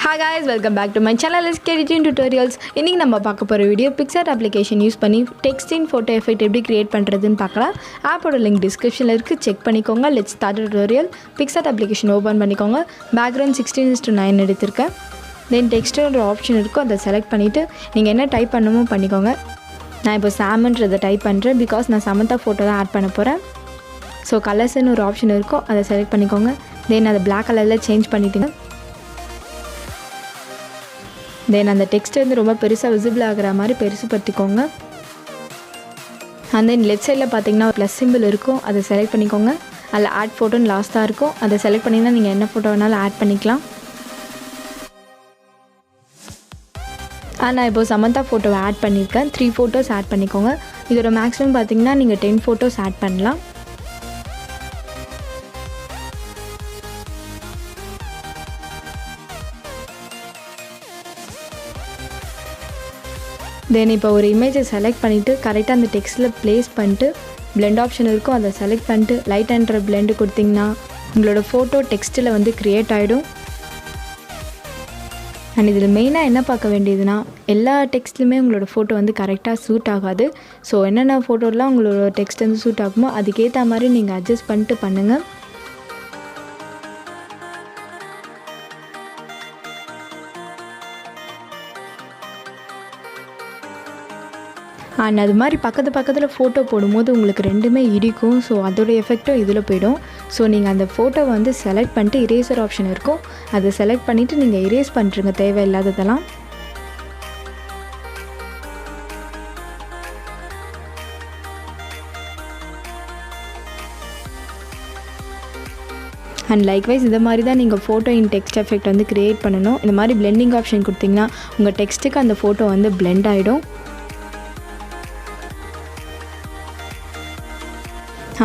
Hi guys, welcome back to my channel. Let's get into tutorials. இன்னைக்கு நம்ம பார்க்க போற வீடியோ Picsart application யூஸ் பண்ணி text in photo effect எப்படி create பண்றதுன்னு பார்க்கலாம். ஆப்போட லிங்க் டிஸ்கிரிப்ஷன்ல இருக்கு, செக் பண்ணிக்கோங்க. Let's start the tutorial. Picsart application open பண்ணிக்கோங்க. பேக்ரவுண்ட் 16:9 எடுத்துர்க்கேன். Then text ஒரு ஆப்ஷன் இருக்கும், அதை செலக்ட் பண்ணிட்டு நீங்க என்ன டைப் பண்ணணுமோ பண்ணிக்கோங்க. நான் இப்போ சாம்ன்றதை டைப் பண்றேன் because நான் சமந்தா போட்டோ தான் ஆட் பண்ண போறேன். ஸோ கலர்ஸ்னு ஒரு ஆப்ஷன் இருக்கும், அதை செலக்ட் பண்ணிக்கோங்க. தென் அதை பிளாக் கலரில் சேஞ்ச் பண்ணிவிடுங்க. தென் அந்த டெக்ஸ்ட் வந்து ரொம்ப பெருசாக விசிபிள் ஆகிற மாதிரி பெருசுப்படுத்திக்கோங்க. அண்ட் தென் லெஃப்ட் சைடில் பார்த்தீங்கன்னா ஒரு ப்ளஸ் சிம்பிள் இருக்கும், அதை செலக்ட் பண்ணிக்கோங்க. அதில் ஆட் ஃபோட்டோன்னு லாஸ்ட்டாக இருக்கும், அதை செலக்ட் பண்ணிங்கன்னா நீங்கள் என்ன ஃபோட்டோ வேணாலும் ஆட் பண்ணிக்கலாம். நான் இப்போது சமந்தா ஃபோட்டோவை ஆட் பண்ணியிருக்கேன். 3 ஃபோட்டோஸ் ஆட் பண்ணிக்கோங்க. இதோட மேக்ஸிமம் பார்த்தீங்கன்னா நீங்கள் 10 ஃபோட்டோஸ் ஆட் பண்ணலாம். தென் இப்போ ஒரு இமேஜை செலக்ட் பண்ணிவிட்டு கரெக்டாக அந்த டெக்ஸ்ட்டில் ப்ளேஸ் பண்ணிட்டு பிளெண்ட் ஆப்ஷன் இருக்கும், அதை செலக்ட் பண்ணிட்டு லைட் அண்ட் பிளெண்டு கொடுத்திங்கன்னா உங்களோட ஃபோட்டோ டெக்ஸ்ட்டில் வந்து க்ரியேட் ஆகிடும். அண்ட் இதில் மெயினாக என்ன பார்க்க வேண்டியதுன்னா, எல்லா டெக்ஸ்ட்லையுமே உங்களோட ஃபோட்டோ வந்து கரெக்டாக சூட் ஆகாது. ஸோ என்னென்ன ஃபோட்டோலாம் உங்களோட டெக்ஸ்ட் வந்து சூட் ஆகுமோ அதுக்கேற்ற மாதிரி நீங்கள் அட்ஜஸ்ட் பண்ணிட்டு பண்ணுங்கள். அண்ட் அது மாதிரி பக்கத்தில் ஃபோட்டோ போடும்போது உங்களுக்கு ரெண்டுமே இடிக்கும். ஸோ அதோடய எஃபெக்டும் இதில் போயிடும். ஸோ நீங்கள் அந்த ஃபோட்டோவை வந்து செலக்ட் பண்ணிட்டு இரேசர் ஆப்ஷன் இருக்கும், அதை செலக்ட் பண்ணிவிட்டு நீங்கள் இரேஸ் பண்ணுறீங்க தேவையில்லாததெல்லாம். அண்ட் லைக்வைஸ் இந்த மாதிரி தான் நீங்கள் ஃபோட்டோ இன் டெக்ஸ்ட் எஃபெக்ட் வந்து க்ரியேட் பண்ணணும். இந்த மாதிரி பிளெண்டிங் ஆப்ஷன் கொடுத்திங்கன்னா உங்கள் டெக்ஸ்ட்டுக்கு அந்த ஃபோட்டோ வந்து பிளெண்ட் ஆகிடும்.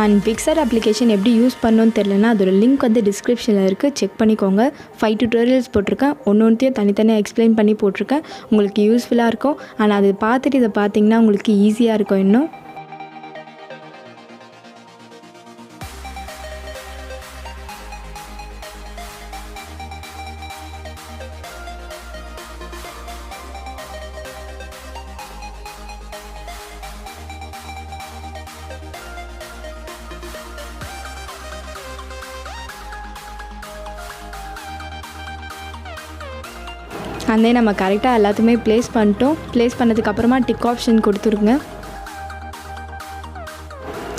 அண்ட் Picsart அப்ளிகேஷன் எப்படி யூஸ் பண்ணணும்னு தெரிலனா அதோட லிங்க் வந்து டிஸ்கிரிப்ஷனில் இருக்குது, செக் பண்ணிக்கோங்க. 5 டியூட்டோரியல்ஸ் போட்டிருக்கேன், ஒன்றுத்தையும் தனித்தனியாக எக்ஸ்பிளைன் பண்ணி போட்டிருக்கேன். உங்களுக்கு யூஸ்ஃபுல்லாக இருக்கும். ஆனால் அதை பார்த்துட்டு இதை பார்த்தீங்கன்னா உங்களுக்கு ஈஸியாக இருக்கும் இன்னும். அந்தே நம்ம கரெக்டாக எல்லாத்தையுமே ப்ளேஸ் பண்ணிட்டோம். ப்ளேஸ் பண்ணதுக்கப்புறமா டிக் ஆப்ஷன் கொடுத்துருங்க.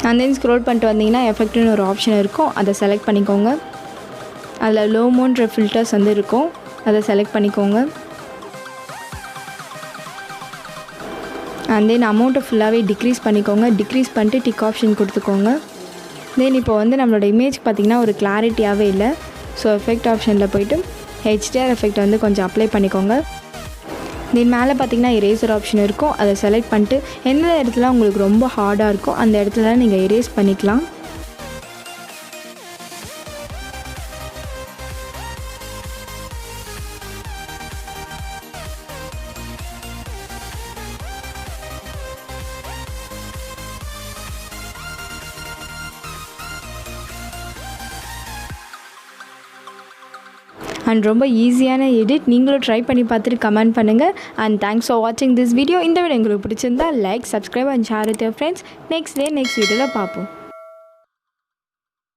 அண்ட் தென் ஸ்க்ரோல் பண்ணிட்டு வந்தீங்கன்னா எஃபெக்ட்னு ஒரு ஆப்ஷன் இருக்கும், அதை செலக்ட் பண்ணிக்கோங்க. அதில் லோ மோன்ற ஃபில்டர்ஸ் வந்து இருக்கும், அதை செலக்ட் பண்ணிக்கோங்க. அண்ட் தென் அமௌண்ட்டை ஃபுல்லாகவே டிக்ரீஸ் பண்ணிக்கோங்க. டிக்ரீஸ் பண்ணிட்டு டிக் ஆப்ஷன் கொடுத்துக்கோங்க. தென் இப்போ வந்து நம்மளோட இமேஜ் பார்த்திங்கன்னா ஒரு கிளாரிட்டியாகவே இல்லை. ஸோ எஃபெக்ட் ஆப்ஷனில் போய்ட்டு HDR எஃபெக்ட் வந்து கொஞ்சம் அப்ளை பண்ணிக்கோங்க. தென் மேலே பார்த்தீங்கன்னா இரேசர் ஆப்ஷன் இருக்கும், அதை செலக்ட் பண்ணிட்டு எந்த இடத்துல உங்களுக்கு ரொம்ப ஹார்டாக இருக்கோ அந்த இடத்துல நீங்கள் இரேஸ் பண்ணிக்கலாம். அண்ட் ரொம்ப ஈஸியான எடிட், நீங்களும் ட்ரை பண்ணி பார்த்துட்டு கமெண்ட் பண்ணுங்கள். அண்ட் தேங்க்ஸ் ஃபார் வாட்சிங் திஸ் வீடியோ. இந்த வீடியோ உங்களுக்கு பிடிச்சிருந்தா like, subscribe and share with your friends. Next வீடியோவில் பார்ப்போம்.